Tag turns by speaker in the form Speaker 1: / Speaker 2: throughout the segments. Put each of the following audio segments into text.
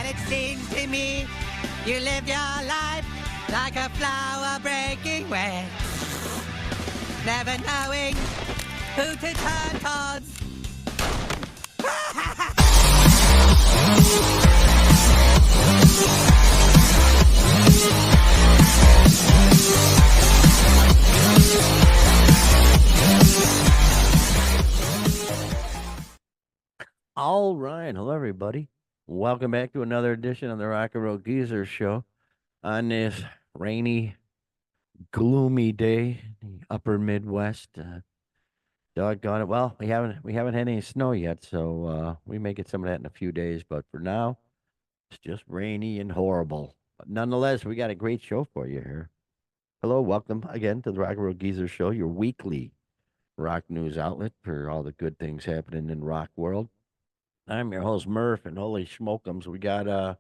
Speaker 1: it seems to me you live your life like a flower breaking wind, never knowing who to turn towards.
Speaker 2: All right. Hello, everybody. Welcome back to another edition of the Rock and Roll Geezer Show on this rainy, gloomy day in the upper Midwest. Doggone it. Well, we haven't had any snow yet, so we may get some of that in a few days. But for now, it's just rainy and horrible. But nonetheless, we got a great show for you here. Hello, welcome again to the Rock and Roll Geezer Show, your weekly rock news outlet for all the good things happening in rock world. I'm your host Murph, and holy smokums, we got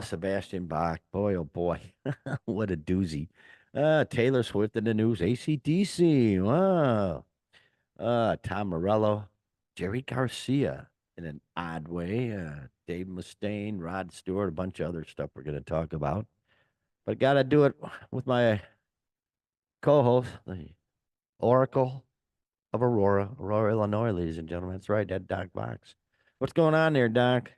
Speaker 2: Sebastian Bach. Boy, oh boy, what a doozy. Taylor Swift in the news, AC/DC. Wow. Tom Morello, Jerry Garcia in an odd way. Dave Mustaine, Rod Stewart, a bunch of other stuff we're going to talk about. But got to do it with my co-host, the Oracle of Aurora, Illinois, ladies and gentlemen. That's right, that Doc Box. What's going on there, Doc?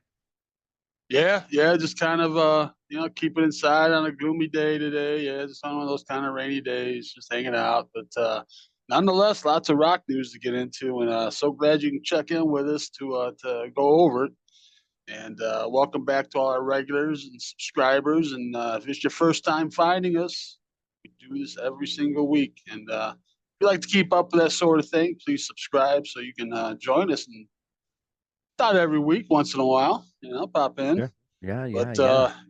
Speaker 3: Yeah, just kind of keep it inside on a gloomy day today. Yeah, just on one of those kind of rainy days, just hanging out. But nonetheless, lots of rock news to get into, and so glad you can check in with us to go over it. And welcome back to all our regulars and subscribers. And if it's your first time finding us, we do this every single week. And if you like to keep up with that sort of thing, please subscribe so you can join us. And not every week, once in a while, pop in.
Speaker 2: Sure. Yeah.
Speaker 3: But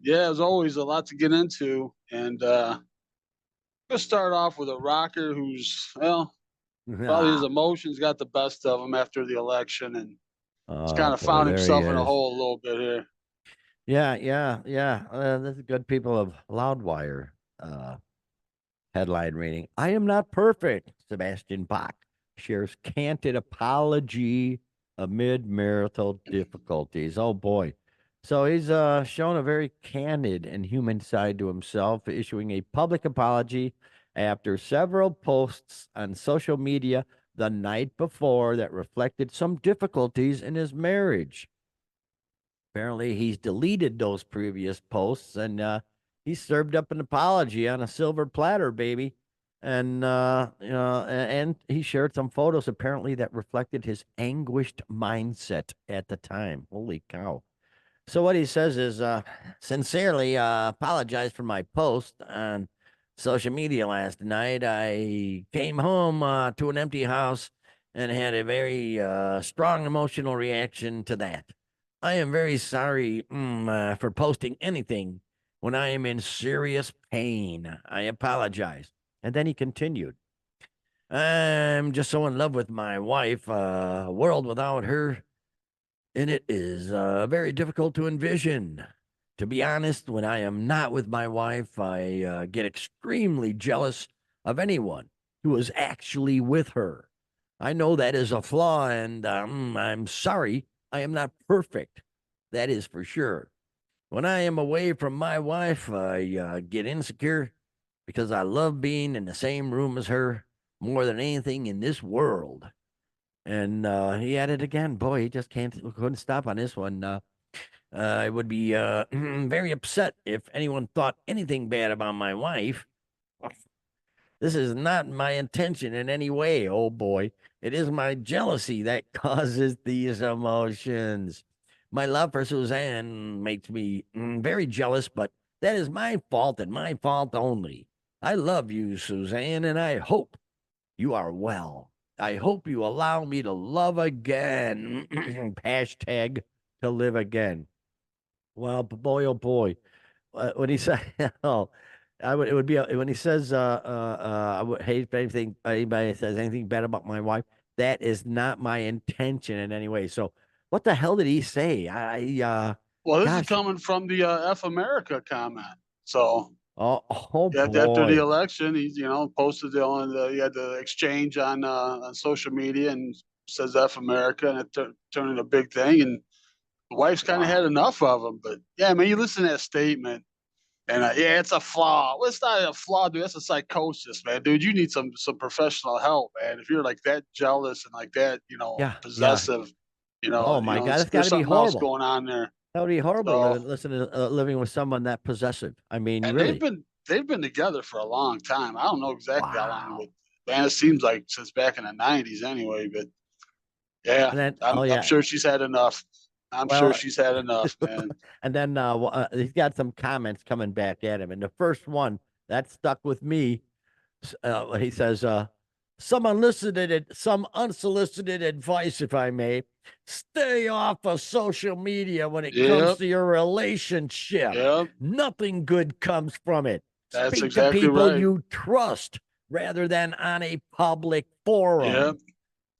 Speaker 3: as always, a lot to get into. And let's start off with a rocker who's, probably his emotions got the best of him after the election, and he's kind of found himself in a hole a little bit here.
Speaker 2: Yeah. This is good people of Loudwire headline reading. I am not perfect. Sebastian Bach shares canted apology amid marital difficulties. Oh boy. So he's shown a very candid and human side to himself, issuing a public apology after several posts on social media the night before that reflected some difficulties in his marriage. Apparently, he's deleted those previous posts, and he served up an apology on a silver platter, baby. And and he shared some photos apparently that reflected his anguished mindset at the time. Holy cow! So what he says is, sincerely apologize for my post on social media last night. I came home to an empty house and had a very strong emotional reaction to that. I am very sorry for posting anything when I am in serious pain. I apologize. And then he continued, I'm just so in love with my wife. A world without her in it is very difficult to envision. To be honest, when I am not with my wife, I get extremely jealous of anyone who is actually with her. I know that is a flaw, and I'm sorry I am not perfect. That is for sure. When I am away from my wife, I get insecure because I love being in the same room as her more than anything in this world. And he added again, boy, he just couldn't stop on this one. I would be very upset if anyone thought anything bad about my wife. This is not my intention in any way, oh boy. It is my jealousy that causes these emotions. My love for Suzanne makes me very jealous, but that is my fault and my fault only. I love you, Suzanne, and I hope you are well. I hope you allow me to love again. Hashtag to live again. Well, boy, oh boy. When he said, oh, it would be when he says, I would hate if anybody says anything bad about my wife. That is not my intention in any way. So, what the hell did he say?
Speaker 3: Well, this is coming from the F America comment. So,
Speaker 2: boy.
Speaker 3: After the election, he's posted he had the exchange on social media and says F America, and it turned into a big thing. And the wife's kind of had enough of him. But yeah, man, you listen to that statement, and yeah, it's a flaw. Well, it's not a flaw, dude. That's a psychosis, man, dude. You need some professional help, man. If you're like that jealous and like that,
Speaker 2: Yeah, yeah.
Speaker 3: possessive,
Speaker 2: Oh my God, it's got
Speaker 3: there's
Speaker 2: to be
Speaker 3: something else
Speaker 2: horrible.
Speaker 3: going on there.
Speaker 2: That would be horrible
Speaker 3: So,
Speaker 2: living with someone that possessive. I mean,
Speaker 3: and
Speaker 2: really.
Speaker 3: they've been together for a long time. I don't know exactly how long,
Speaker 2: Wow.
Speaker 3: but man, it seems like since back in the '90s, anyway. But yeah,
Speaker 2: And then, oh
Speaker 3: I'm
Speaker 2: yeah.
Speaker 3: sure she's had enough. I'm sure
Speaker 2: Well,
Speaker 3: she's had enough, man.
Speaker 2: and then he's got some comments coming back at him, and the first one that stuck with me. He says, some unsolicited advice, if I may. Stay off of social media when it comes
Speaker 3: Yep,
Speaker 2: to your relationship.
Speaker 3: yep.
Speaker 2: Nothing good comes from it.
Speaker 3: That's
Speaker 2: Speak to
Speaker 3: exactly
Speaker 2: people
Speaker 3: right.
Speaker 2: you trust rather than on a public forum.
Speaker 3: Yep.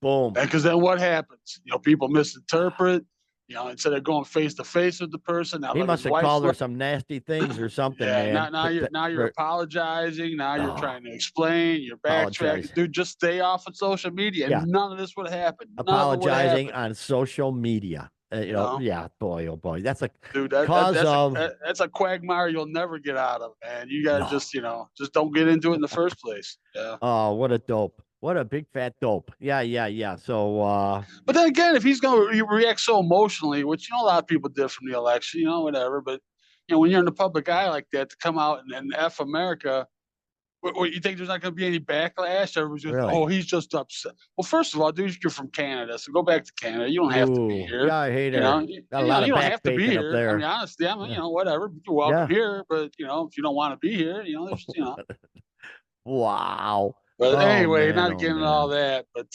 Speaker 2: Boom.
Speaker 3: And because then what happens? People misinterpret. Instead of going face to face with the person, now
Speaker 2: He
Speaker 3: let
Speaker 2: must
Speaker 3: his
Speaker 2: have
Speaker 3: wife
Speaker 2: called her
Speaker 3: look.
Speaker 2: some nasty things or something,
Speaker 3: Yeah,
Speaker 2: man.
Speaker 3: now you're apologizing. Now you're
Speaker 2: Oh,
Speaker 3: trying to explain. You're
Speaker 2: apologize.
Speaker 3: backtracking, dude. Just stay off of social media,
Speaker 2: Yeah.
Speaker 3: and none of this would have happened. None of it would have
Speaker 2: Apologizing
Speaker 3: happened.
Speaker 2: on social media.
Speaker 3: You know,
Speaker 2: Yeah, boy, oh boy. That's a
Speaker 3: dude,
Speaker 2: cause of
Speaker 3: that's a quagmire you'll never get out of, man. You gotta
Speaker 2: no.
Speaker 3: just don't get into it in the first place. Yeah.
Speaker 2: Oh, what a dope. What a big fat dope. Yeah, yeah, yeah. So
Speaker 3: But then again, if he's going to react so emotionally, which a lot of people did from the election, whatever. But when you're in the public eye like that, to come out and f America, what you think there's not going to be any backlash? Everybody's just, oh,
Speaker 2: really.
Speaker 3: he's just upset. Well, first of all, dude, you're from Canada, so go back to Canada. You don't have to be
Speaker 2: Ooh,
Speaker 3: here.
Speaker 2: yeah, I hate her. Got a lot
Speaker 3: You
Speaker 2: of
Speaker 3: don't
Speaker 2: back
Speaker 3: have to be
Speaker 2: bacon up
Speaker 3: here. I mean,
Speaker 2: there.
Speaker 3: honestly,
Speaker 2: Yeah.
Speaker 3: whatever. You're welcome
Speaker 2: Yeah.
Speaker 3: here, but if you don't want to be here, there's.
Speaker 2: Wow.
Speaker 3: But
Speaker 2: Oh
Speaker 3: anyway,
Speaker 2: man,
Speaker 3: not
Speaker 2: oh
Speaker 3: getting into all
Speaker 2: man.
Speaker 3: that. But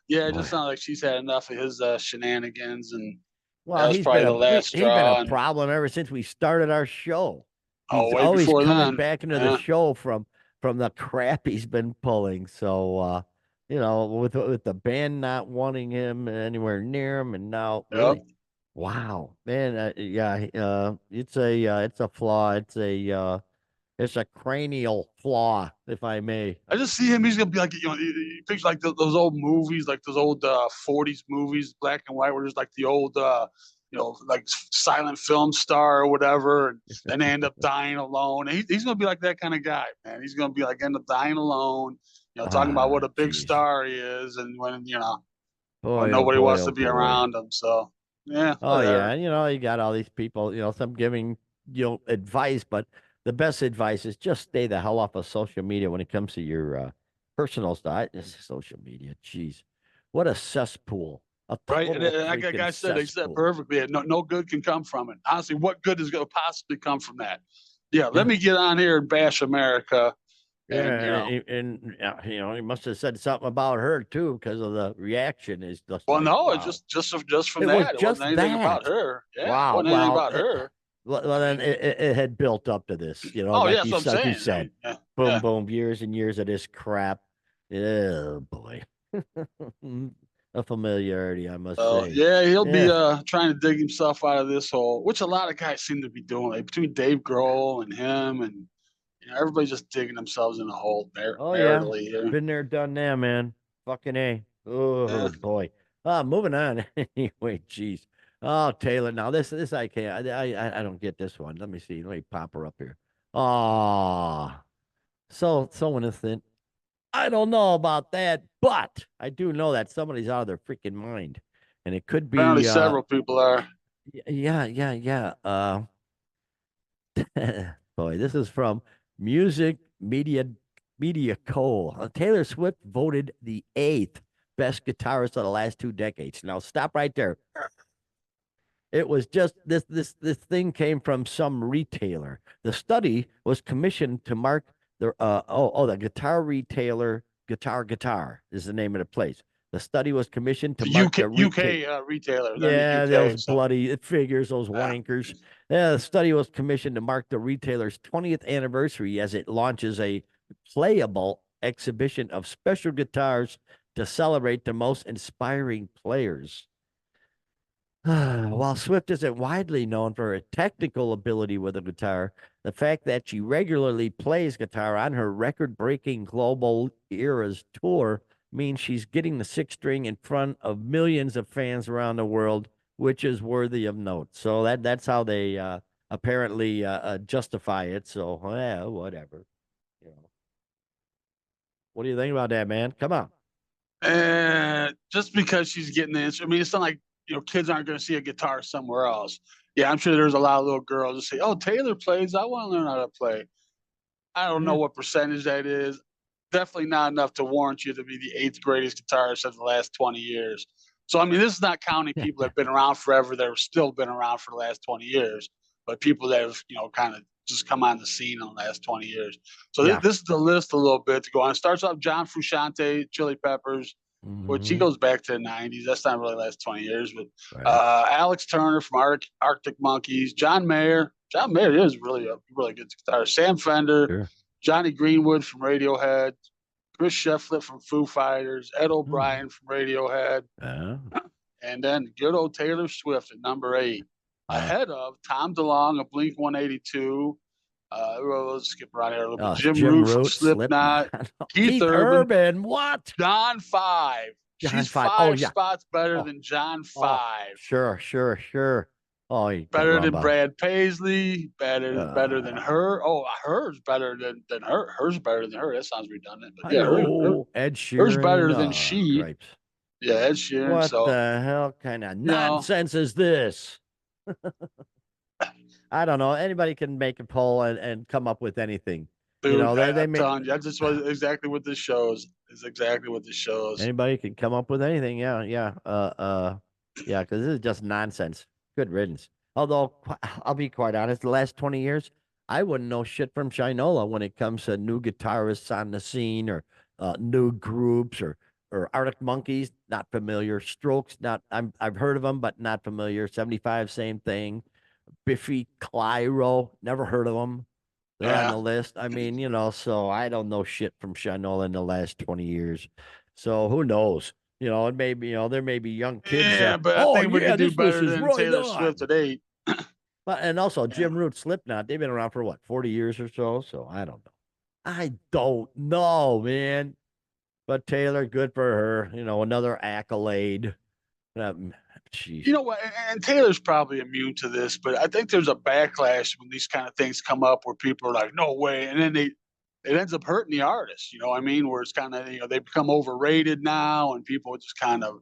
Speaker 3: yeah, it
Speaker 2: Boy.
Speaker 3: just sounds like she's had enough of his shenanigans, and
Speaker 2: Well,
Speaker 3: that was probably the last
Speaker 2: he's been a
Speaker 3: straw. And
Speaker 2: problem ever since we started our show.
Speaker 3: oh,
Speaker 2: He's
Speaker 3: way
Speaker 2: always
Speaker 3: before
Speaker 2: coming
Speaker 3: then.
Speaker 2: back into the
Speaker 3: Yeah.
Speaker 2: show from the crap he's been pulling. So with the band not wanting him anywhere near him, and now
Speaker 3: Yep.
Speaker 2: really, wow, man, yeah, it's a flaw. It's a cranial flaw, if I may.
Speaker 3: I just see him. He's gonna be like, you picture like those old movies, like those old '40s movies, black and white, where there's like the old, like silent film star or whatever, and then they end up dying alone. And he's gonna be like that kind of guy, man. He's gonna be like end up dying alone, talking about
Speaker 2: Ah,
Speaker 3: what a big
Speaker 2: jeez.
Speaker 3: star he is, and when
Speaker 2: Boy, oh
Speaker 3: nobody
Speaker 2: boy,
Speaker 3: wants
Speaker 2: oh
Speaker 3: to be
Speaker 2: boy.
Speaker 3: around him. So yeah,
Speaker 2: Oh yeah,
Speaker 3: whatever.
Speaker 2: and you got all these people, some giving advice, but the best advice is just stay the hell off of social media when it comes to your personal stuff. It's social media, jeez, what a cesspool, a
Speaker 3: Right, and
Speaker 2: total
Speaker 3: like that
Speaker 2: freaking
Speaker 3: guy said, they said
Speaker 2: cesspool.
Speaker 3: perfectly. No good can come from it. Honestly, what good is going to possibly come from that? Yeah, let
Speaker 2: Yeah,
Speaker 3: me get on here and bash America, and
Speaker 2: yeah, he must have said something about her too because of the reaction. Is just
Speaker 3: well,
Speaker 2: like
Speaker 3: no, it's
Speaker 2: wow,
Speaker 3: just from
Speaker 2: it was
Speaker 3: that. It
Speaker 2: just
Speaker 3: wasn't anything about
Speaker 2: that.
Speaker 3: her. Yeah, it
Speaker 2: Wow,
Speaker 3: wasn't anything
Speaker 2: well,
Speaker 3: about her.
Speaker 2: well,
Speaker 3: I
Speaker 2: then
Speaker 3: mean,
Speaker 2: it had built up to this,
Speaker 3: oh yeah,
Speaker 2: like
Speaker 3: that's what I'm
Speaker 2: you
Speaker 3: saying. I
Speaker 2: said,
Speaker 3: mean, yeah,
Speaker 2: boom,
Speaker 3: yeah.
Speaker 2: boom, years and years of this crap. Oh boy, a familiarity, I must
Speaker 3: So
Speaker 2: say.
Speaker 3: yeah, he'll be
Speaker 2: Yeah.
Speaker 3: trying to dig himself out of this hole, which a lot of guys seem to be doing. Like between Dave Grohl and him, and everybody's just digging themselves in a hole
Speaker 2: Oh yeah,
Speaker 3: maritally here.
Speaker 2: been there, done that, man. Fucking a.
Speaker 3: Yeah.
Speaker 2: Oh boy. Moving on. Anyway, jeez. Oh, Taylor. Now this I can't. I don't get this one. Let me see. Let me pop her up here. Oh, so innocent. I don't know about that, but I do know that somebody's out of their freaking mind, and it could
Speaker 3: Apparently,
Speaker 2: be
Speaker 3: several people are.
Speaker 2: yeah, yeah, yeah. Boy, this is from Music Media Co. Taylor Swift voted the eighth best guitarist of the last 2 decades. Now stop right there. It was just this thing came from some retailer. The study was commissioned to mark the guitar retailer Guitar is the name of the place. The study was commissioned to
Speaker 3: The
Speaker 2: mark the
Speaker 3: UK retailer. They're in the
Speaker 2: yeah,
Speaker 3: UK.
Speaker 2: those
Speaker 3: So
Speaker 2: bloody figures, those
Speaker 3: yeah.
Speaker 2: wankers. Yeah, the study was commissioned to mark the retailer's 20th anniversary as it launches a playable exhibition of special guitars to celebrate the most inspiring players. While Swift isn't widely known for her technical ability with a guitar, the fact that she regularly plays guitar on her record-breaking Global Eras tour means she's getting the sixth string in front of millions of fans around the world which is worthy of note. So that's how they apparently justify it. So yeah, whatever. You know. What do you think about that, man? Come on.
Speaker 3: Just because she's getting the instrument, I mean, it's not like kids aren't going to see a guitar somewhere else. Yeah, I'm sure there's a lot of little girls that say, "Oh, Taylor plays. I want to learn how to play." I don't know what percentage that is. Definitely not enough to warrant you to be the eighth greatest guitarist of the last 20 years. So, I mean, this is not counting people that have been around forever that have still been around for the last 20 years, but people that have, kind of just come on the scene in the last 20 years. So
Speaker 2: Yeah.
Speaker 3: this is the list a little bit to go on. It starts off John Frusciante, Chili Peppers, which he goes back to the 90s. That's not really the last 20 years, but
Speaker 2: Right.
Speaker 3: Alex Turner from Arctic Monkeys, John Mayer. John Mayer is really a really good guitarist. Sam Fender,
Speaker 2: Sure.
Speaker 3: Johnny Greenwood from Radiohead, Chris Shefflett from Foo Fighters, Ed O'Brien from Radiohead, and then good old Taylor Swift at number 8, ahead of Tom DeLonge of Blink 182. Let's skip around here a little bit. Jim Root from Slipknot, Keith
Speaker 2: Urban, what?
Speaker 3: John 5. She's 5 spots better than John 5.
Speaker 2: Sure. Oh,
Speaker 3: better than Brad Paisley, better than her. Oh, hers better than her. Hers better than her. That sounds redundant, but yeah,
Speaker 2: Ed Sheeran.
Speaker 3: Hers better than she.
Speaker 2: Gripes.
Speaker 3: Yeah, Ed Sheeran.
Speaker 2: What the hell kind of nonsense is this? I don't know. Anybody can make a poll and come up with anything.
Speaker 3: Dude, I'm telling you, that's just exactly what this shows. Is exactly what this shows.
Speaker 2: Anybody can come up with anything. Yeah. Yeah, because this is just nonsense. Good riddance. Although I'll be quite honest, the last 20 years, I wouldn't know shit from Shinola when it comes to new guitarists on the scene or new groups or Arctic Monkeys. Not familiar. Strokes. I've heard of them, but not familiar. 75, same thing. Biffy Clyro, never heard of them. They're on the list. I mean, so I don't know shit from Shinola in the last 20 years. So who knows? It may be, there may be young kids.
Speaker 3: Yeah, but I think we could do better than Taylor Swift at 8.
Speaker 2: But and also Jim Root, Slipknot, they've been around for what, 40 years or so? So I don't know. I don't know, man. But Taylor, good for her. Another accolade. Jeez.
Speaker 3: You know what? And Taylor's probably immune to this, but I think there's a backlash when these kind of things come up where people are like, "No way," and then it ends up hurting the artist. You know what I mean? Where it's kind of they become overrated now, and people just kind of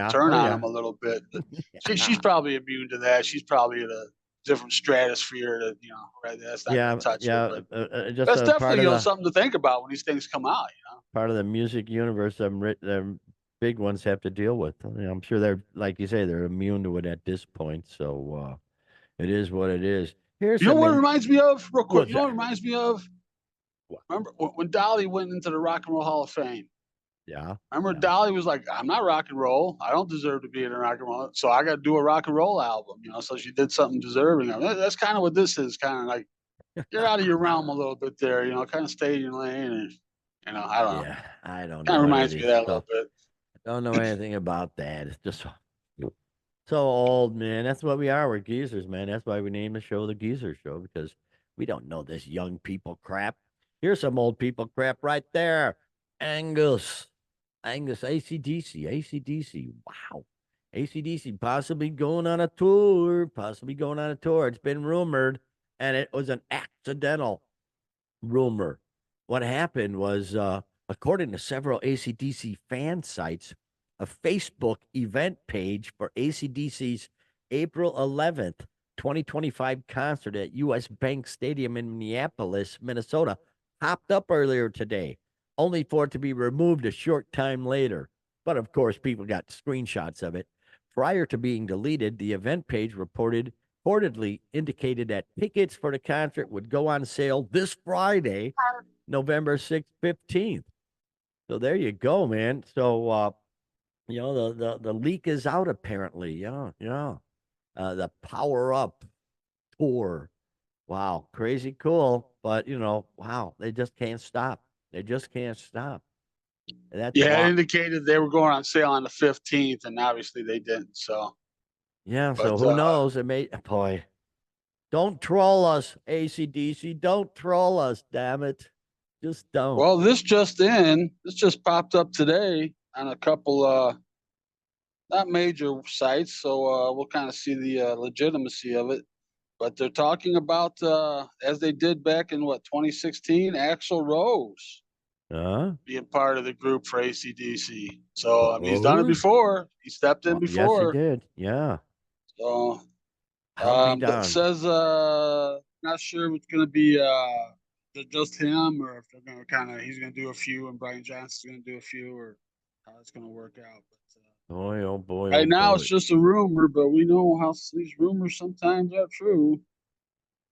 Speaker 3: turn on them a little bit. But she's probably immune to that. She's probably in a different stratosphere that right, that's not gonna touch her. But that's definitely something to think about when these things come out.
Speaker 2: Part of the music universe. The big ones have to deal with. I'm sure they're, like you say, they're immune to it at this point. So it is what it is.
Speaker 3: Here's what it reminds me of, real quick. You know what it reminds me of? What? Remember when Dolly went into the Rock and Roll Hall of Fame?
Speaker 2: Yeah.
Speaker 3: Remember Dolly was like, "I'm not rock and roll. I don't deserve to be in a rock and roll. So I got to do a rock and roll album." So she did something deserving. That's kind of what this is. Kind of like you're out of your realm a little bit there. Kind of stay in your lane, and I don't know.
Speaker 2: Yeah, I don't know.
Speaker 3: Kind of reminds me of that a little bit.
Speaker 2: Don't know anything about that. It's just so old, man. That's what we are. We're geezers, man. That's why we named the show the Geezer Show, because we don't know this young people crap. Here's some old people crap right there. Angus, AC/DC. Wow. AC/DC possibly going on a tour. It's been rumored, and it was an accidental rumor. What happened was, according to several AC/DC fan sites, a Facebook event page for AC/DC's April 11th, 2025 concert at U.S. Bank Stadium in Minneapolis, Minnesota, popped up earlier today, only for it to be removed a short time later. But of course, people got screenshots of it. Prior to being deleted, the event page reportedly indicated that tickets for the concert would go on sale this Friday, November 6th, 15th. So there you go, man. So, the leak is out apparently. Yeah. The Power Up tour. Wow. Crazy cool. But, wow. They just can't stop. And that's
Speaker 3: it indicated they were going on sale on the 15th, and obviously they didn't. So,
Speaker 2: so who knows? It may, boy, don't troll us, AC/DC. Don't troll us, damn it. Just don't.
Speaker 3: Well, this just popped up today on a couple not major sites, so we'll kind of see the legitimacy of it. But they're talking about as they did back in what 2016, Axl Rose
Speaker 2: Huh?
Speaker 3: being part of the group for ACDC. So I mean, he's done it
Speaker 2: Oh,
Speaker 3: before. He stepped in
Speaker 2: yes, he
Speaker 3: before.
Speaker 2: did. Yeah.
Speaker 3: So
Speaker 2: I'll be
Speaker 3: but it
Speaker 2: darned.
Speaker 3: says not sure if it's gonna be just him or if they're gonna kind of he's gonna do a few and Brian Johnson's gonna do a few or how it's gonna work out. But
Speaker 2: Boy, oh boy, oh
Speaker 3: right now it's
Speaker 2: boy.
Speaker 3: just a rumor, but we know how these rumors sometimes are true.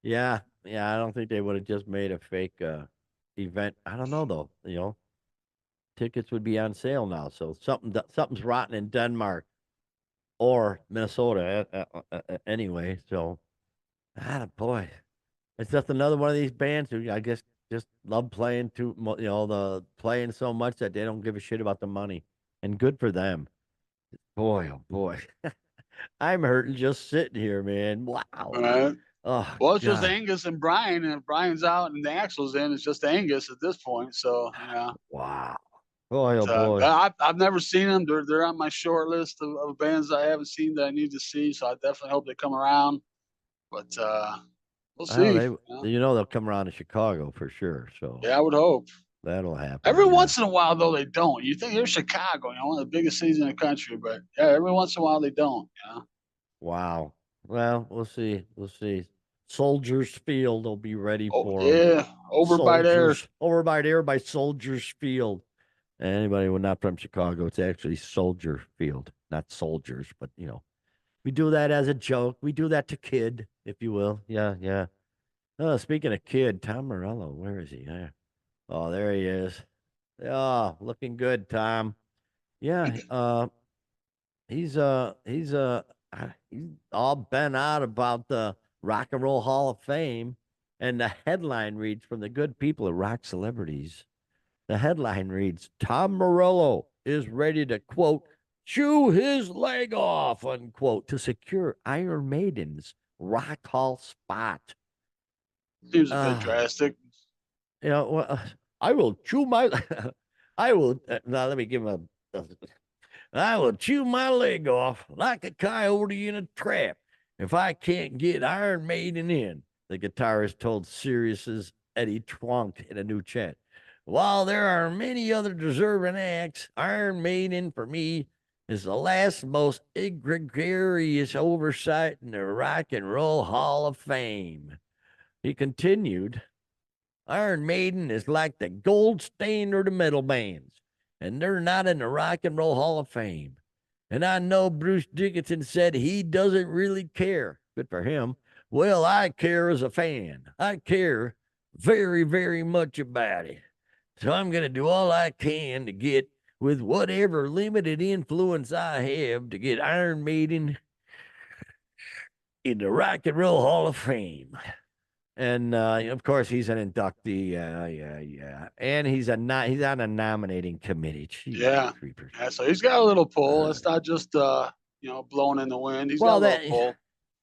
Speaker 2: Yeah, yeah. I don't think they would have just made a fake event. I don't know though. Tickets would be on sale now, so something's rotten in Denmark or Minnesota anyway. So, boy, it's just another one of these bands who I guess just love playing the playing so much that they don't give a shit about the money, and good for them. Boy, oh boy, I'm hurting just sitting here, man.
Speaker 3: All
Speaker 2: Wow.
Speaker 3: right.
Speaker 2: Oh
Speaker 3: Well, it's just
Speaker 2: God.
Speaker 3: Angus and Brian, and if Brian's out and the Axel's in, it's just Angus at this point. So
Speaker 2: Wow. Boy, oh boy.
Speaker 3: I've never seen them. They're on my short list of bands I haven't seen that I need to see. So I definitely hope they come around. But we'll
Speaker 2: Oh,
Speaker 3: see.
Speaker 2: they'll come around to Chicago for sure. So
Speaker 3: Yeah, I would hope.
Speaker 2: that'll happen.
Speaker 3: Every
Speaker 2: Yeah.
Speaker 3: once in a while, though, they don't. You think they're Chicago, one of the biggest cities in the country, but yeah, every once in a while they don't.
Speaker 2: Wow. Well, we'll see. We'll see. Soldiers Field will be ready
Speaker 3: Oh
Speaker 2: for them.
Speaker 3: yeah, over by there.
Speaker 2: Soldiers over by there by Soldiers Field. Anybody who not from Chicago, it's actually Soldier Field, not soldiers, but we do that as a joke. We do that to kid, if you will. Yeah, yeah. Speaking of kid, Tom Morello, where is he? There. Oh, there he is. Oh, looking good, Tom. Yeah, he's all bent out about the Rock and Roll Hall of Fame, and the headline reads from the good people at Rock Celebrities. The headline reads: Tom Morello is ready to quote chew his leg off unquote to secure Iron Maiden's Rock Hall spot.
Speaker 3: Seems a bit
Speaker 2: Uh,
Speaker 3: drastic.
Speaker 2: well, I will chew my. I will now. Let me give him a I will chew my leg off like a coyote in a trap if I can't get Iron Maiden in, the guitarist told Sirius's Eddie Trunk in a new chat. While there are many other deserving acts, Iron Maiden, for me, is the last most egregious oversight in the Rock and Roll Hall of Fame. He continued, Iron Maiden is like the gold standard of metal bands, and they're not in the Rock and Roll Hall of Fame. And I know Bruce Dickinson said he doesn't really care. Good for him. Well, I care as a fan. I care very, very much about it. So I'm going to do all I can to get, with whatever limited influence I have, to get Iron Maiden in the Rock and Roll Hall of Fame. And of course, he's an inductee. Yeah. And he's on a nominating committee. Jeez,
Speaker 3: Yeah.
Speaker 2: creepers.
Speaker 3: Yeah, so he's got a little pull. It's not just blowing in the wind. He's got a
Speaker 2: Well,
Speaker 3: little pull.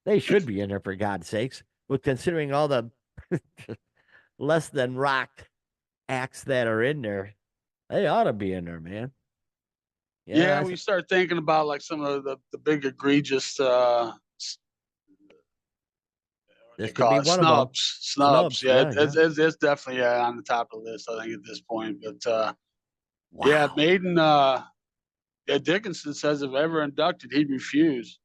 Speaker 2: they should be in there for God's sakes. But considering all the less than rock acts that are in there, they ought to be in there, man.
Speaker 3: Yeah,
Speaker 2: Yeah,
Speaker 3: when you start thinking about like some of the big egregious what
Speaker 2: this
Speaker 3: they
Speaker 2: could be
Speaker 3: call it
Speaker 2: one of them.
Speaker 3: snubs. Yeah,
Speaker 2: Yeah, yeah.
Speaker 3: it's definitely on the top of the list. I think at this point, but yeah,
Speaker 2: Wow.
Speaker 3: Maiden. Yeah, Dickinson says if ever inducted, he'd refuse.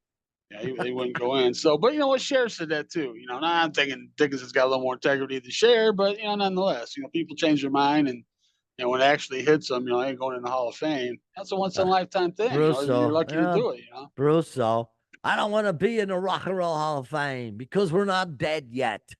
Speaker 3: Yeah, he wouldn't go in. So, but you know what, Cher said that too. Now I'm thinking Dickinson's got a little more integrity than Cher, but nonetheless, people change their mind, and when it actually hits them, they ain't going in the Hall of Fame. That's a once in a
Speaker 2: Uh,
Speaker 3: lifetime thing. You're
Speaker 2: Russo.
Speaker 3: lucky to
Speaker 2: Yeah,
Speaker 3: do it.
Speaker 2: Russo. I don't want to be in the Rock and Roll Hall of Fame because we're not dead yet.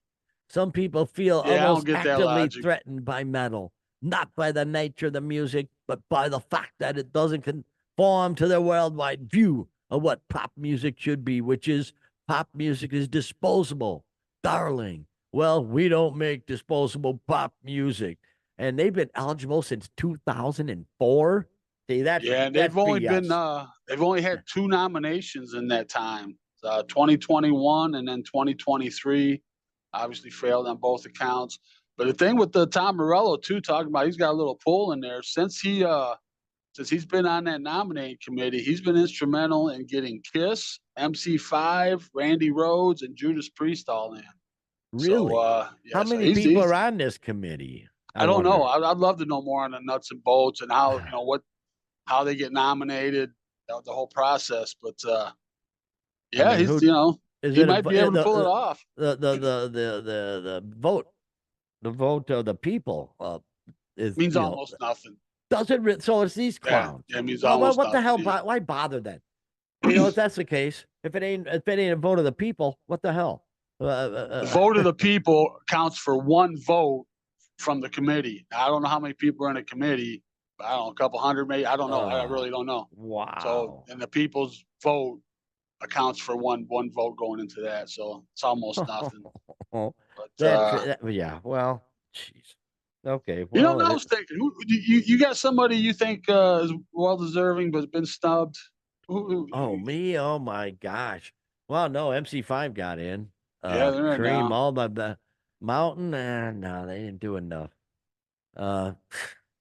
Speaker 2: Some people feel
Speaker 3: Yeah, I don't
Speaker 2: almost
Speaker 3: get that
Speaker 2: actively
Speaker 3: logic.
Speaker 2: threatened by metal, not by the nature of the music, but by the fact that it doesn't conform to their worldwide view of what pop music should be, which is pop music is disposable. Darling, well, we don't make disposable pop music. And they've been eligible since 2004. See,
Speaker 3: Yeah, and
Speaker 2: that's BS.
Speaker 3: they've only had 2 nominations in that time. 2021 and then 2023. Obviously failed on both accounts. But the thing with the Tom Morello too, talking about he's got a little pull in there since he's been on that nominating committee, he's been instrumental in getting Kiss, MC5, Randy Rhoads, and Judas Priest all in.
Speaker 2: Really?
Speaker 3: So,
Speaker 2: How
Speaker 3: yeah, so
Speaker 2: many people are on this committee?
Speaker 3: I don't know. I'd love to know more on the nuts and bolts and how, how they get nominated, the whole process. But,
Speaker 2: I
Speaker 3: yeah,
Speaker 2: mean, who is
Speaker 3: he
Speaker 2: it?
Speaker 3: might be able to pull it off.
Speaker 2: The vote of the people is
Speaker 3: Means almost nothing.
Speaker 2: Doesn't so it's these clowns.
Speaker 3: Yeah, it means
Speaker 2: Well,
Speaker 3: almost
Speaker 2: what the hell?
Speaker 3: nothing.
Speaker 2: Why bother then? If that's the case, if it ain't a vote of the people, what the hell?
Speaker 3: The vote of the people counts for one vote from the committee. Now, I don't know how many people are in a committee. I don't know, a couple hundred, maybe. I don't know. I really don't know.
Speaker 2: Wow.
Speaker 3: So, and the people's vote accounts for one vote going into that. So it's almost nothing. But
Speaker 2: yeah. Well, jeez. Okay.
Speaker 3: you know,
Speaker 2: Well,
Speaker 3: I was thinking, you got somebody you think is well deserving but's been snubbed?
Speaker 2: me? Oh my gosh. Well, no, MC5 got in.
Speaker 3: Yeah, they're in
Speaker 2: Cream,
Speaker 3: now.
Speaker 2: all the Mountain. No, they didn't do enough. I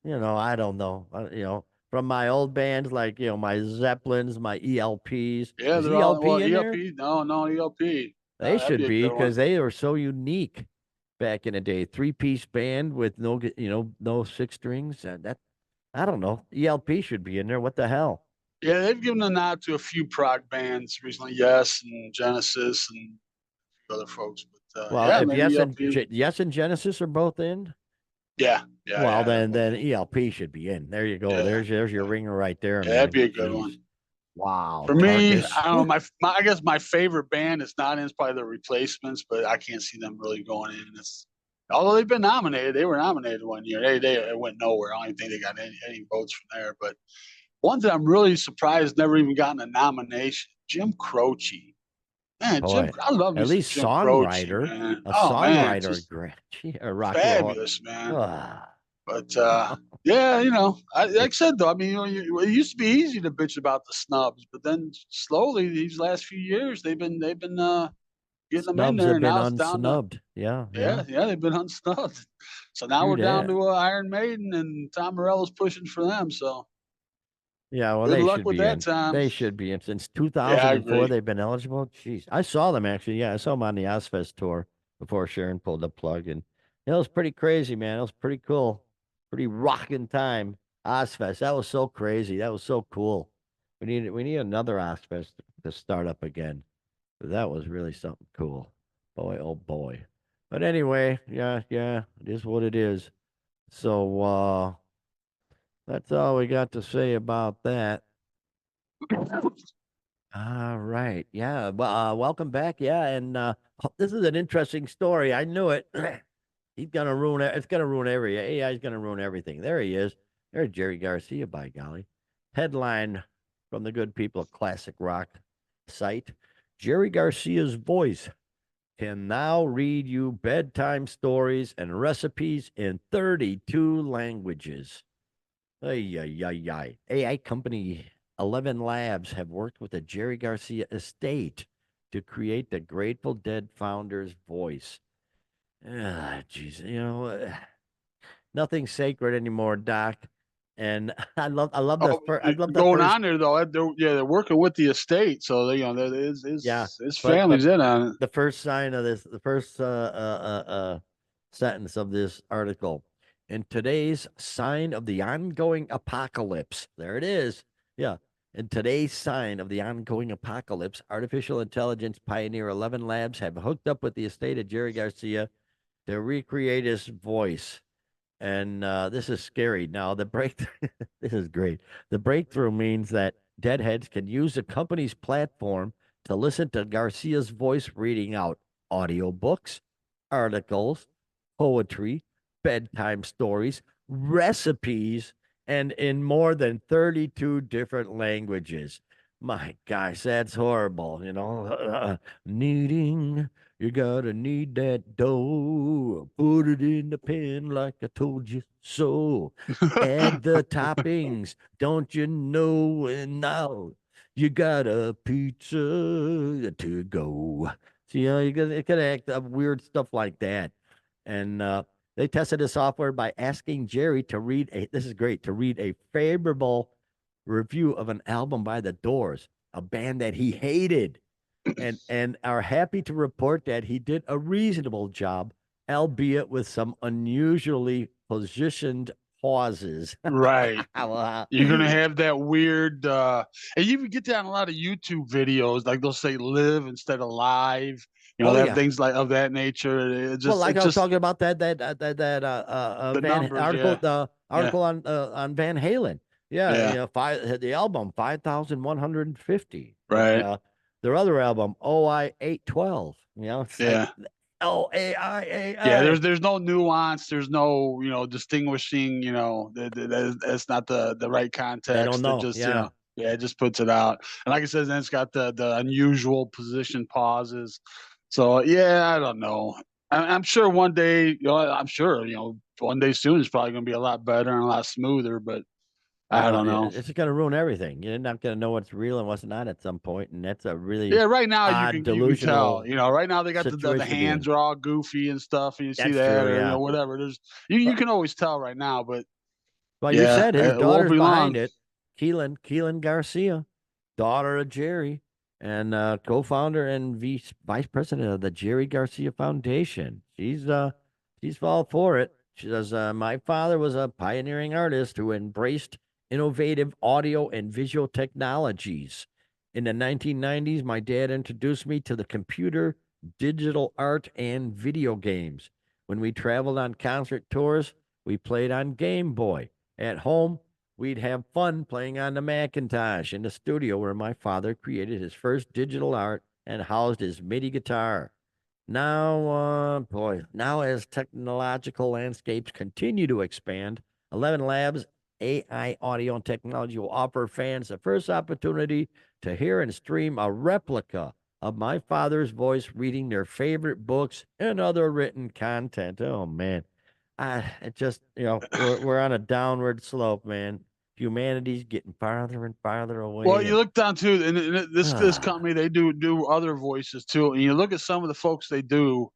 Speaker 2: don't know. From my old bands like my Zeppelins, my ELPs.
Speaker 3: Yeah,
Speaker 2: Is
Speaker 3: they're all
Speaker 2: ELP in
Speaker 3: ELP.
Speaker 2: there?
Speaker 3: No ELP.
Speaker 2: They
Speaker 3: That'd
Speaker 2: should
Speaker 3: be a
Speaker 2: be
Speaker 3: good one.
Speaker 2: because they were so unique back in the day. 3-piece band with no 6 strings. That I don't know. ELP should be in there. What the hell?
Speaker 3: Yeah, they've given a nod to a few prog bands recently. Yes, and Genesis and other folks. But
Speaker 2: Well,
Speaker 3: yeah,
Speaker 2: if
Speaker 3: maybe ELP.
Speaker 2: Yes and Genesis are both in.
Speaker 3: Yeah.
Speaker 2: Well,
Speaker 3: yeah,
Speaker 2: then ELP should be in. There you go.
Speaker 3: Yeah.
Speaker 2: There's your ringer right there,
Speaker 3: Yeah,
Speaker 2: man.
Speaker 3: that'd be a good one.
Speaker 2: Wow.
Speaker 3: For me,
Speaker 2: Carcass.
Speaker 3: I don't know. I guess my favorite band is not in. It's probably the Replacements, but I can't see them really going in. Although they've been nominated, they were nominated one year. They went nowhere. I don't even think they got any votes from there. But one that I'm really surprised never even gotten a nomination. Jim Croce. Man,
Speaker 2: Boy,
Speaker 3: I love
Speaker 2: at least
Speaker 3: Jim
Speaker 2: songwriter,
Speaker 3: Croce, man.
Speaker 2: a
Speaker 3: Oh man,
Speaker 2: songwriter,
Speaker 3: just
Speaker 2: rock and roll.
Speaker 3: fabulous, man.
Speaker 2: Ah.
Speaker 3: But yeah, like I said though, I mean, it used to be easy to bitch about the snubs, but then slowly these last few years they've been getting them in
Speaker 2: Snubs
Speaker 3: there,
Speaker 2: have
Speaker 3: and
Speaker 2: been
Speaker 3: now it's down to
Speaker 2: unsnubbed. Yeah.
Speaker 3: they've been unsnubbed. So now
Speaker 2: True
Speaker 3: we're down
Speaker 2: that.
Speaker 3: to Iron Maiden, and Tom Morello's pushing for them. So
Speaker 2: Yeah, well,
Speaker 3: good
Speaker 2: they
Speaker 3: luck
Speaker 2: should
Speaker 3: with
Speaker 2: be
Speaker 3: that,
Speaker 2: in.
Speaker 3: Tom.
Speaker 2: They should be in. Since
Speaker 3: Yeah, I
Speaker 2: 2004,
Speaker 3: agree.
Speaker 2: they've been eligible. Jeez. I saw them actually. Yeah, I saw them on the Ozfest tour before Sharon pulled the plug. And it was pretty crazy, man. It was pretty cool. Pretty rocking time. Ozfest. That was so crazy. That was so cool. We need another Ozfest to start up again. But that was really something cool. Boy, oh boy. But anyway, yeah, it is what it is. So that's all we got to say about that. All right. Yeah. Well, welcome back. Yeah. And this is an interesting story. I knew it. He's going to ruin it. It's going to ruin AI is going to ruin everything. There he is. There's Jerry Garcia, by golly. Headline from the good people of Classic Rock site. Jerry Garcia's voice can now read you bedtime stories and recipes in 32 languages. AI company 11 Labs have worked with the Jerry Garcia estate to create the Grateful Dead founder's voice. Jeez, nothing's sacred anymore, Doc. And I love the
Speaker 3: Going
Speaker 2: first.
Speaker 3: on there though, they're working with the estate, so his
Speaker 2: but
Speaker 3: family's in on it.
Speaker 2: the first sign of this, the first sentence of this article. In today's sign of the ongoing apocalypse, there it is. Yeah. In today's sign of the ongoing apocalypse, artificial intelligence pioneer 11 Labs have hooked up with the estate of Jerry Garcia to recreate his voice. And this is scary. Now, this is great. The breakthrough means that deadheads can use the company's platform to listen to Garcia's voice reading out audiobooks, articles, poetry, bedtime stories, recipes, and in more than 32 different languages. My gosh, that's horrible. Needing, you gotta need that dough. Put it in the pan like I told you so. Add the toppings, don't you know? And now you got a pizza to go. See, you gotta act up weird stuff like that. And they tested the software by asking Jerry to read this is great, to read a favorable review of an album by The Doors, a band that he hated, and are happy to report that he did a reasonable job, albeit with some unusually positioned pauses.
Speaker 3: Right.
Speaker 2: Wow.
Speaker 3: You're gonna have that weird, and you even get that on a lot of YouTube videos. Like they'll say "live" instead of "live."
Speaker 2: Oh
Speaker 3: They have
Speaker 2: yeah.
Speaker 3: things like of that nature.
Speaker 2: Well, like
Speaker 3: It
Speaker 2: I was
Speaker 3: just
Speaker 2: talking about
Speaker 3: the
Speaker 2: Van
Speaker 3: numbers.
Speaker 2: article,
Speaker 3: Yeah,
Speaker 2: the
Speaker 3: yeah,
Speaker 2: article on Van Halen. Yeah,
Speaker 3: yeah.
Speaker 2: the album 5,150.
Speaker 3: Right.
Speaker 2: Their other album OI 812. It's like
Speaker 3: Yeah. Yeah,
Speaker 2: LAIAI.
Speaker 3: there's no nuance. There's no distinguishing. That's not the right
Speaker 2: They don't
Speaker 3: context. It
Speaker 2: know.
Speaker 3: just
Speaker 2: Yeah.
Speaker 3: yeah, it just puts it out. And like I said, then it's got the unusual position pauses. So yeah, I don't know. I'm sure one day, I'm sure one day soon it's probably going to be a lot better and a lot smoother. But I
Speaker 2: Well,
Speaker 3: don't know.
Speaker 2: it's going to ruin everything. You're not going to know what's real and what's not at some point, and that's a really
Speaker 3: Yeah, right now
Speaker 2: odd,
Speaker 3: you can tell.
Speaker 2: delusional
Speaker 3: Right now they got the
Speaker 2: situation to be
Speaker 3: hands
Speaker 2: in.
Speaker 3: are all goofy and stuff, and you see
Speaker 2: That's
Speaker 3: that,
Speaker 2: true.
Speaker 3: or
Speaker 2: Yeah.
Speaker 3: whatever. You can always tell right now, but
Speaker 2: Well, you
Speaker 3: yeah,
Speaker 2: said his
Speaker 3: it won't
Speaker 2: daughter's
Speaker 3: be
Speaker 2: behind
Speaker 3: long.
Speaker 2: it. Keelan Garcia, daughter of Jerry, and co-founder and vice president of the Jerry Garcia Foundation. She's all for it. She says, "My father was a pioneering artist who embraced innovative audio and visual technologies. In the 1990s, my dad introduced me to the computer, digital art, and video games. When we traveled on concert tours, we played on Game Boy. At home, we'd have fun playing on the Macintosh in the studio where my father created his first digital art and housed his MIDI guitar. Now as technological landscapes continue to expand, 11 Labs AI audio and technology will offer fans the first opportunity to hear and stream a replica of my father's voice reading their favorite books and other written content." Oh man. It just, we're on a downward slope, man. Humanity's getting farther and farther
Speaker 3: Well,
Speaker 2: away.
Speaker 3: you
Speaker 2: And
Speaker 3: look down to this company, they do other voices too, and you look at some of the folks they do.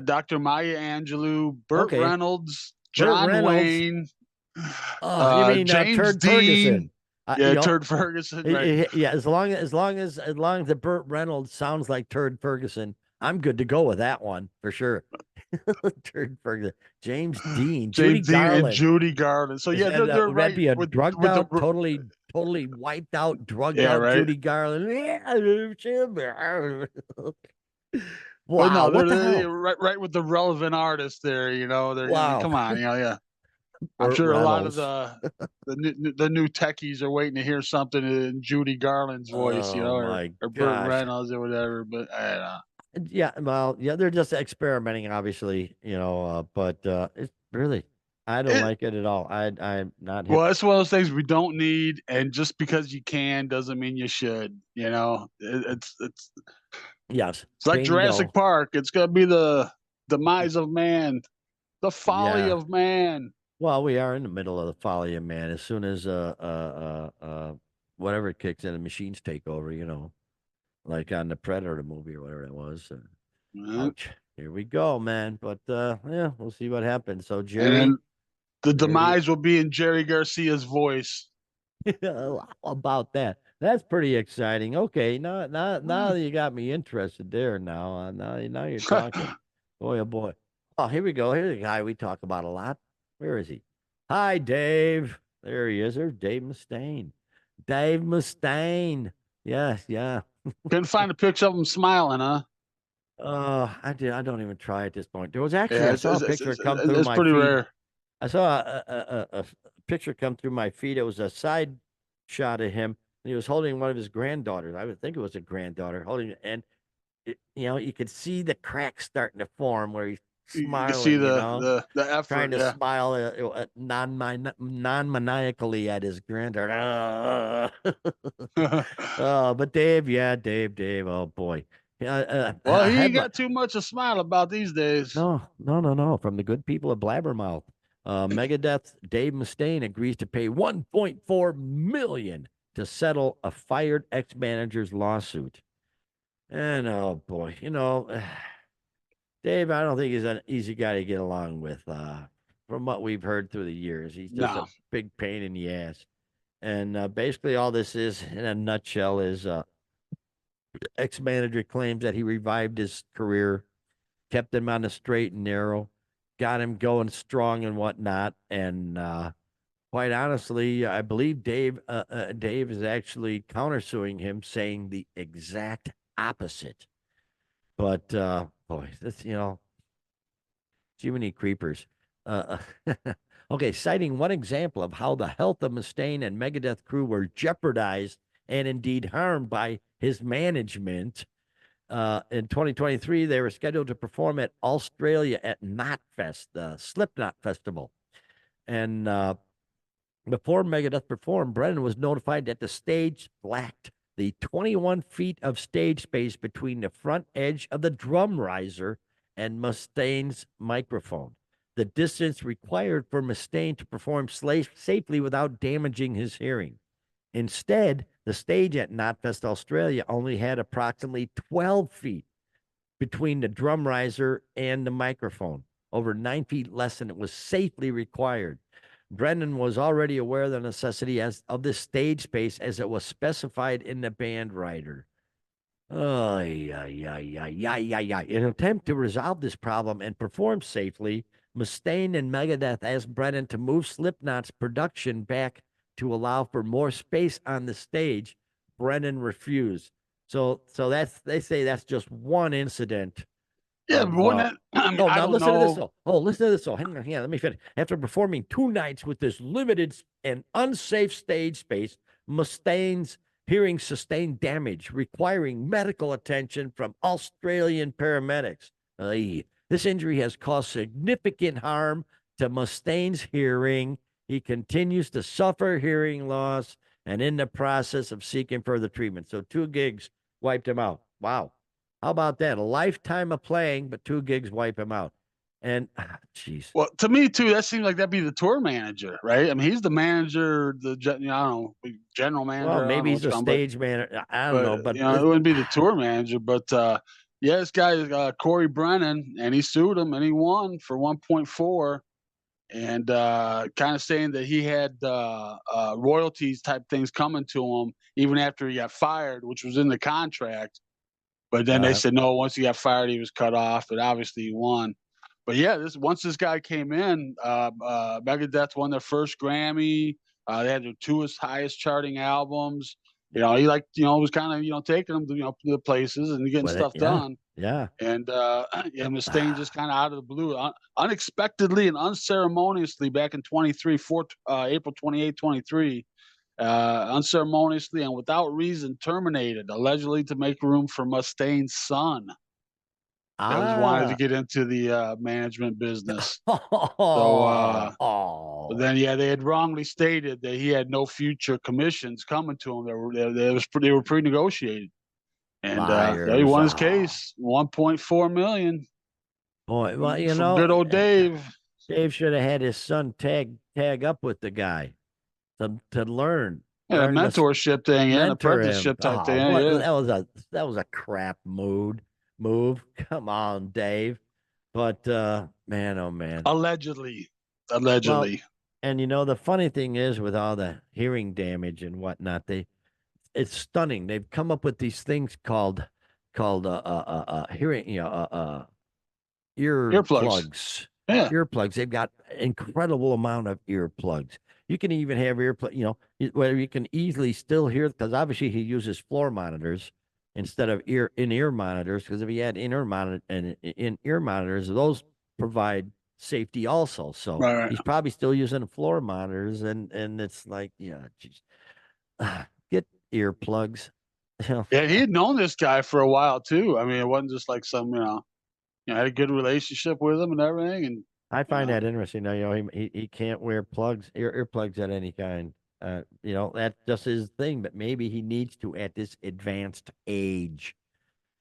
Speaker 3: Dr. Maya Angelou, Burt
Speaker 2: okay,
Speaker 3: Reynolds,
Speaker 2: Burt
Speaker 3: John
Speaker 2: Reynolds.
Speaker 3: Wayne,
Speaker 2: Oh, you mean
Speaker 3: James
Speaker 2: Turd
Speaker 3: Dean.
Speaker 2: Ferguson?
Speaker 3: Yeah, Turd Ferguson, right?
Speaker 2: Yeah. As long as the Burt Reynolds sounds like Turd Ferguson, I'm good to go with that one for sure. Turd Ferguson, James Dean, Judy
Speaker 3: James Dean and
Speaker 2: Garland.
Speaker 3: Judy Garland. So yeah, they're
Speaker 2: Would that
Speaker 3: right
Speaker 2: be a
Speaker 3: with
Speaker 2: drugged
Speaker 3: the
Speaker 2: out, totally wiped out, drugged
Speaker 3: yeah,
Speaker 2: out
Speaker 3: right.
Speaker 2: Judy Garland?
Speaker 3: Well, no,
Speaker 2: Wow, what the
Speaker 3: they're
Speaker 2: hell?
Speaker 3: right with the relevant artists there. They're
Speaker 2: Wow,
Speaker 3: come on, yeah. I'm
Speaker 2: Burt
Speaker 3: sure a lot of
Speaker 2: Reynolds.
Speaker 3: the new techies are waiting to hear something in Judy Garland's voice,
Speaker 2: Oh my
Speaker 3: or Burt
Speaker 2: gosh.
Speaker 3: Reynolds or whatever. But I don't know.
Speaker 2: Yeah, well, yeah, they're just experimenting, obviously, but it's really, I don't
Speaker 3: It
Speaker 2: like it at all. I'm not hip.
Speaker 3: Well, it's one of those things we don't need, and just because you can doesn't mean you should.
Speaker 2: Yes,
Speaker 3: It's like Jurassic
Speaker 2: bingo.
Speaker 3: Park. It's gonna be the demise of man, the folly
Speaker 2: Yeah.
Speaker 3: of man.
Speaker 2: Well, we are in the middle of the folly of man. As soon as whatever kicks in, the machines take over. Like on the Predator movie or whatever it was.
Speaker 3: Mhm.
Speaker 2: Ouch. Here we go, man. But yeah, we'll see what happens. So
Speaker 3: And
Speaker 2: Jerry,
Speaker 3: then the
Speaker 2: there you
Speaker 3: demise will be in Jerry Garcia's voice.
Speaker 2: How about that? That's pretty exciting. Okay, now
Speaker 3: Mm.
Speaker 2: you got me interested there. Now you're talking. Boy, oh boy. Oh, here we go. Here's a guy we talk about a lot. Where is he? Hi, Dave. There he is. There's Dave Mustaine. Dave Mustaine. Yes, yeah.
Speaker 3: Couldn't find a picture of him smiling, huh?
Speaker 2: I don't even try at this point. There was actually
Speaker 3: Yeah,
Speaker 2: I saw a picture come through
Speaker 3: it's
Speaker 2: my
Speaker 3: pretty
Speaker 2: feed.
Speaker 3: rare.
Speaker 2: I saw a picture come through my feed. It was a side shot of him, and he was holding one of his granddaughters. I would think it was a granddaughter holding it, and you could see the cracks starting to form where he's
Speaker 3: You can see
Speaker 2: smiling,
Speaker 3: the
Speaker 2: trying
Speaker 3: effort.
Speaker 2: to
Speaker 3: Yeah.
Speaker 2: smile non-maniacally at his granddaughter. Oh, but Dave, yeah, Dave. Oh boy,
Speaker 3: Well, he ain't
Speaker 2: headline.
Speaker 3: got too much to smile about these days.
Speaker 2: No. From the good people of Blabbermouth, Megadeth's Dave Mustaine agrees to pay 1.4 million to settle a fired ex-manager's lawsuit. And oh boy, Dave, I don't think he's an easy guy to get along with. From what we've heard through the years, he's just a
Speaker 3: No.
Speaker 2: big pain in the ass. And basically, all this is, in a nutshell, is ex-manager claims that he revived his career, kept him on the straight and narrow, got him going strong and whatnot. And quite honestly, I believe Dave is actually countersuing him, saying the exact opposite. But boy, this Jiminy Creepers. Okay, citing one example of how the health of Mustaine and Megadeth crew were jeopardized and indeed harmed by his management. In 2023, they were scheduled to perform at Australia at Knotfest, the Slipknot Festival. And before Megadeth performed, Brennan was notified that the stage lacked the 21 feet of stage space between the front edge of the drum riser and Mustaine's microphone, the distance required for Mustaine to perform safely without damaging his hearing. Instead, the stage at Knotfest Australia only had approximately 12 feet between the drum riser and the microphone, over 9 feet less than it was safely required. Brennan was already aware of the necessity of this stage space as it was specified in the band rider. Oh, yeah. In an attempt to resolve this problem and perform safely, Mustaine and Megadeth asked Brennan to move Slipknot's production back to allow for more space on the stage. Brennan refused. So they say that's just one incident.
Speaker 3: Yeah, but wouldn't I mean, I don't
Speaker 2: listen
Speaker 3: know.
Speaker 2: to this though. Oh, listen to this though. Hang on, let me finish. After performing 2 nights with this limited and unsafe stage space, Mustaine's hearing sustained damage, requiring medical attention from Australian paramedics. This injury has caused significant harm to Mustaine's hearing. He continues to suffer hearing loss and in the process of seeking further treatment. So 2 gigs wiped him out. Wow. How about that? A lifetime of playing, but 2 gigs wipe him out. And, jeez.
Speaker 3: Well, to me too, that seems like that'd be the tour manager, right? I mean, he's the manager, I don't know, general manager.
Speaker 2: Well,
Speaker 3: I don't
Speaker 2: maybe
Speaker 3: know
Speaker 2: he's a stage manager. I don't know, but
Speaker 3: it wouldn't be the tour manager. But yeah, this guy Corey Brennan, and he sued him, and he won for 1.4, and kind of saying that he had royalties type things coming to him even after he got fired, which was in the contract. But then they said no. Once he got fired, he was cut off. But obviously, he won. But yeah, once this guy came in, Megadeth won their first Grammy. They had their 2 highest charting albums. He was kind of taking them to the places and getting stuff done.
Speaker 2: Yeah.
Speaker 3: And Mustaine just kind of out of the blue, unexpectedly and unceremoniously back in April 28, 23. Unceremoniously and without reason terminated, allegedly to make room for Mustaine's son. That was wanted to get into the management business. But then they had wrongly stated that he had no future commissions coming to him. They were pre-negotiated, and he won his case, 1.4 million.
Speaker 2: Boy, well,
Speaker 3: from good old Dave.
Speaker 2: Dave should have had his son tag up with the guy to learn.
Speaker 3: Yeah, a mentorship thing, an apprenticeship type thing.
Speaker 2: That was a crap move. Come on, Dave. But man, oh man.
Speaker 3: Allegedly.
Speaker 2: Well, and the funny thing is, with all the hearing damage and whatnot, it's stunning. They've come up with these things called hearing earplugs.
Speaker 3: Yeah.
Speaker 2: Earplugs. They've got incredible amount of earplugs. You can even have where you can easily still hear, because obviously he uses floor monitors instead of in-ear monitors, because if he had in-ear monitors, those provide safety also. So he's probably still using floor monitors, and it's like, geez. Get earplugs.
Speaker 3: Yeah, he had known this guy for a while too. I mean, it wasn't just like some, had a good relationship with him and everything. And
Speaker 2: I find that interesting. He can't wear earplugs at any kind. That's just his thing. But maybe he needs to at this advanced age.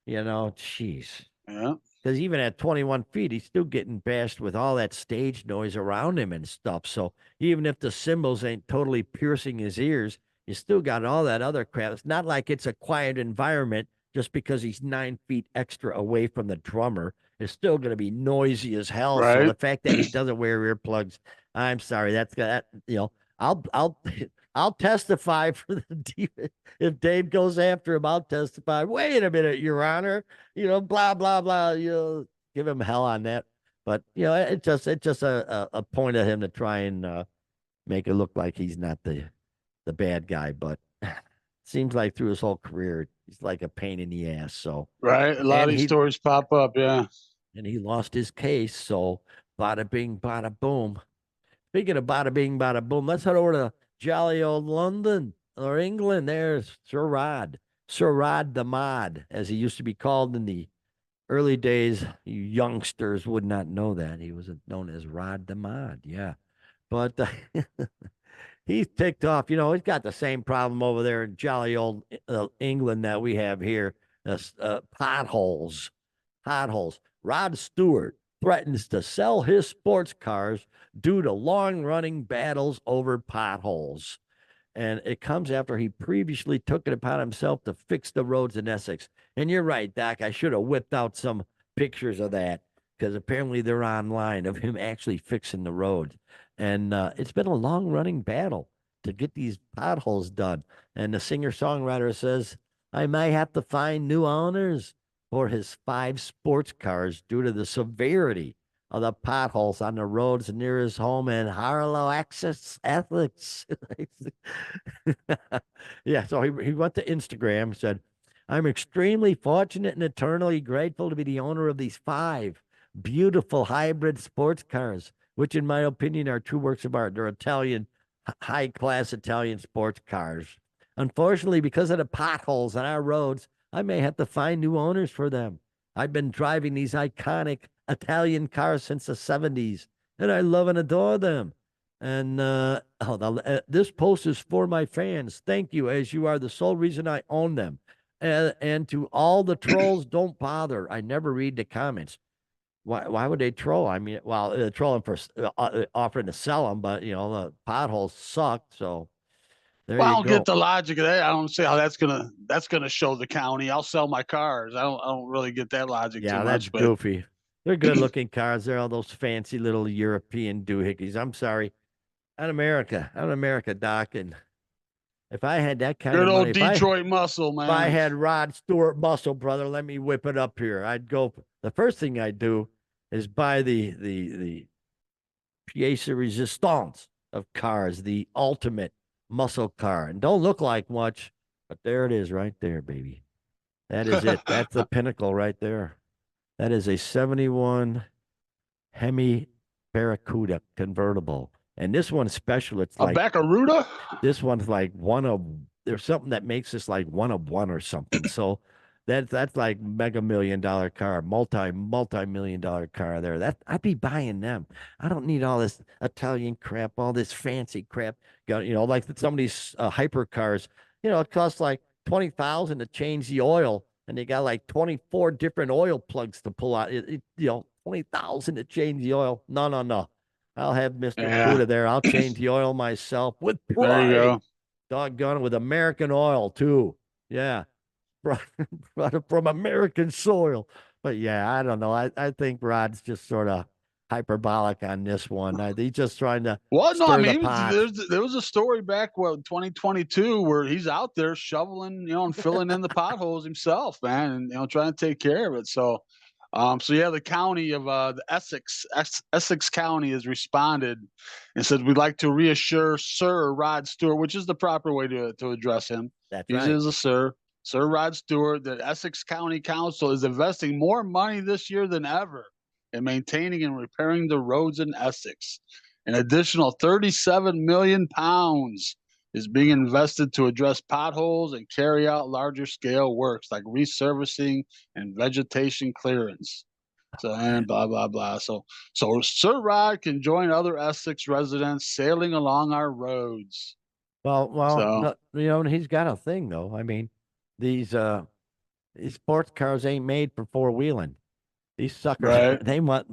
Speaker 2: Jeez.
Speaker 3: Yeah.
Speaker 2: Because even at 21 feet, he's still getting bashed with all that stage noise around him and stuff. So even if the cymbals ain't totally piercing his ears, you still got all that other crap. It's not like it's a quiet environment just because he's 9 feet extra away from the drummer. It's still going to be noisy as hell. Right. So the fact that he doesn't wear earplugs, I'm sorry. I'll I'll testify for the if Dave goes after him. I'll testify. Wait a minute, Your Honor. Blah blah blah. Give him hell on that. But it's just a point of him to try and make it look like he's not the bad guy. But seems like through his whole career, he's like a pain in the ass. So
Speaker 3: Right. A lot of these stories pop up. Yeah.
Speaker 2: And he lost his case. So bada bing, bada boom. Speaking of bada bing, bada boom, let's head over to jolly old London or England. There's Sir Rod the Mod, as he used to be called in the early days. You youngsters would not know that. He was known as Rod the Mod. Yeah. But he's ticked off. He's got the same problem over there in jolly old England that we have here. Potholes. Rod Stewart threatens to sell his sports cars due to long-running battles over potholes. And it comes after he previously took it upon himself to fix the roads in Essex. And you're right, Doc. I should have whipped out some pictures of that because apparently they're online of him actually fixing the roads. And it's been a long-running battle to get these potholes done. And the singer-songwriter says, I might have to find new owners for his 5 sports cars due to the severity of the potholes on the roads near his home in Harlow, Essex. Yeah, so he went to Instagram, said, I'm extremely fortunate and eternally grateful to be the owner of these 5 beautiful hybrid sports cars, which in my opinion are true works of art. They're Italian, high-class Italian sports cars. Unfortunately, because of the potholes on our roads, I may have to find new owners for them. I've been driving these iconic Italian cars since the 70s, and I love and adore them. And this post is for my fans. Thank you, as you are the sole reason I own them. And to all the trolls, don't bother. I never read the comments. Why would they troll? I mean, well, they're trolling for offering to sell them, but, the potholes suck, so... There
Speaker 3: Well, I
Speaker 2: you
Speaker 3: don't
Speaker 2: go.
Speaker 3: get the logic of that. I don't see how that's gonna show the county. I'll sell my cars. I don't really get that logic too
Speaker 2: Yeah,
Speaker 3: much.
Speaker 2: that's
Speaker 3: But
Speaker 2: goofy. They're good looking cars. They're all those fancy little European doohickeys. I'm sorry. Out of America, Doc. And if I had that kind
Speaker 3: good
Speaker 2: of money,
Speaker 3: old Detroit muscle,
Speaker 2: if I
Speaker 3: man.
Speaker 2: had Rod Stewart muscle, brother, let me whip it up here. I'd go. The first thing I'd do is buy the pièce de résistance of cars, the ultimate muscle car. And don't look like much, but there it is right there, baby. That is it. That's the pinnacle right there. That is a 71 Hemi Barracuda convertible. And this one's special. It's
Speaker 3: A
Speaker 2: like
Speaker 3: Barracuda?
Speaker 2: this one's like there's something that makes this like one of one or something. So that's like mega $1 million car, multi-million dollar car there. That I'd be buying them. I don't need all this Italian crap, all this fancy crap. Like some of these hyper cars, it costs like 20,000 to change the oil, and they got like 24 different oil plugs to pull out. 20,000 to change the oil. No. I'll have Mr. Cuda there. I'll change the oil myself with pride.
Speaker 3: There you go.
Speaker 2: Doggone it, with American oil too. Yeah. From American soil. But yeah, I don't know. I think Rod's just sort of hyperbolic on this one. He's just trying to stir the pot.
Speaker 3: There was a story back 2022 where he's out there shoveling, and filling in the potholes himself, man, and trying to take care of it. So yeah, the county of the Essex County has responded and said, we'd like to reassure Sir Rod Stewart, which is the proper way to address him.
Speaker 2: That's
Speaker 3: right. He is a Sir Rod Stewart, that Essex County Council is investing more money this year than ever in maintaining and repairing the roads in Essex. An additional £37 million is being invested to address potholes and carry out larger scale works like resurfacing and vegetation clearance. So, and blah, blah, blah. So Sir Rod can join other Essex residents sailing along our roads.
Speaker 2: Well, he's got a thing though. I mean, these sports cars ain't made for 4-wheeling. These suckers, right. they want,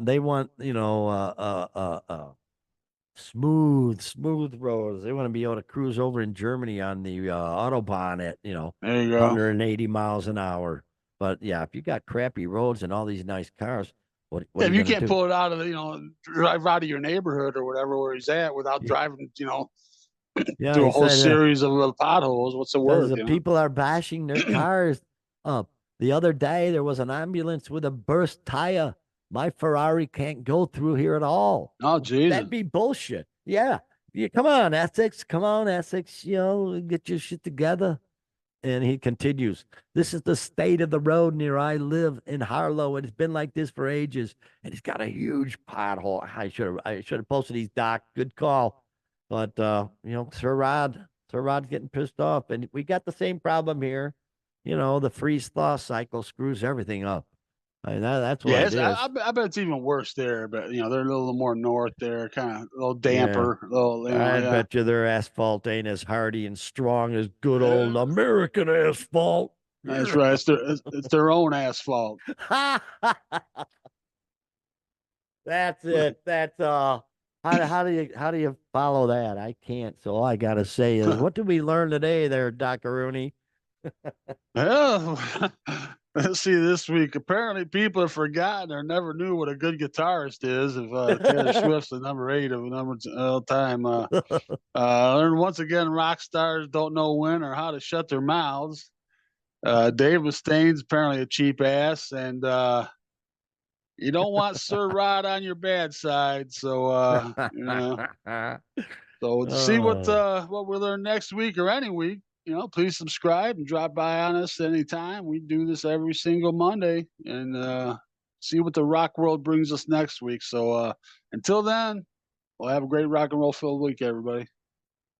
Speaker 2: smooth roads. They want to be able to cruise over in Germany on the Autobahn at,
Speaker 3: there you go,
Speaker 2: 180 miles an hour. But yeah, if you got crappy roads and all these nice cars, what
Speaker 3: if you can't pull it out of drive out of your neighborhood or whatever where he's at without driving,
Speaker 2: Yeah,
Speaker 3: through
Speaker 2: he
Speaker 3: a whole
Speaker 2: said
Speaker 3: series of potholes. What's the
Speaker 2: says
Speaker 3: word?
Speaker 2: the people are bashing their cars up. The other day there was an ambulance with a burst tire. My Ferrari can't go through here at all.
Speaker 3: Oh, Jesus.
Speaker 2: That'd be bullshit. Yeah. Yeah, come on, Essex. Come on, Essex. Get your shit together. And he continues, this is the state of the road near I live in Harlow. And it's been like this for ages. And it's got a huge pothole. I should have posted these, Doc. Good call. But Sir Rod's getting pissed off. And we got the same problem here. The freeze thaw cycle screws everything up. That's what
Speaker 3: Yeah,
Speaker 2: it is.
Speaker 3: I bet it's even worse there. But they're a little more north there, kind of a little
Speaker 2: Yeah.
Speaker 3: damper. A little,
Speaker 2: I
Speaker 3: yeah.
Speaker 2: bet you their asphalt ain't as hardy and strong as good old American asphalt.
Speaker 3: That's right. It's their own asphalt.
Speaker 2: That's it. That's how do you follow that? I can't. So all I gotta say is, what did we learn today, there, Doc Rooney?
Speaker 3: Well, let's see this week. Apparently, people have forgotten or never knew what a good guitarist is. If Taylor Swift's the number 8 of number all time. Learned once again, rock stars don't know when or how to shut their mouths. Dave Mustaine's apparently a cheap ass, and you don't want Sir Rod on your bad side. So So to see what we learn next week or any week, please subscribe and drop by on us anytime. We do this every single Monday, and see what the rock world brings us next week. So until then, we'll have a great rock and roll filled week, everybody.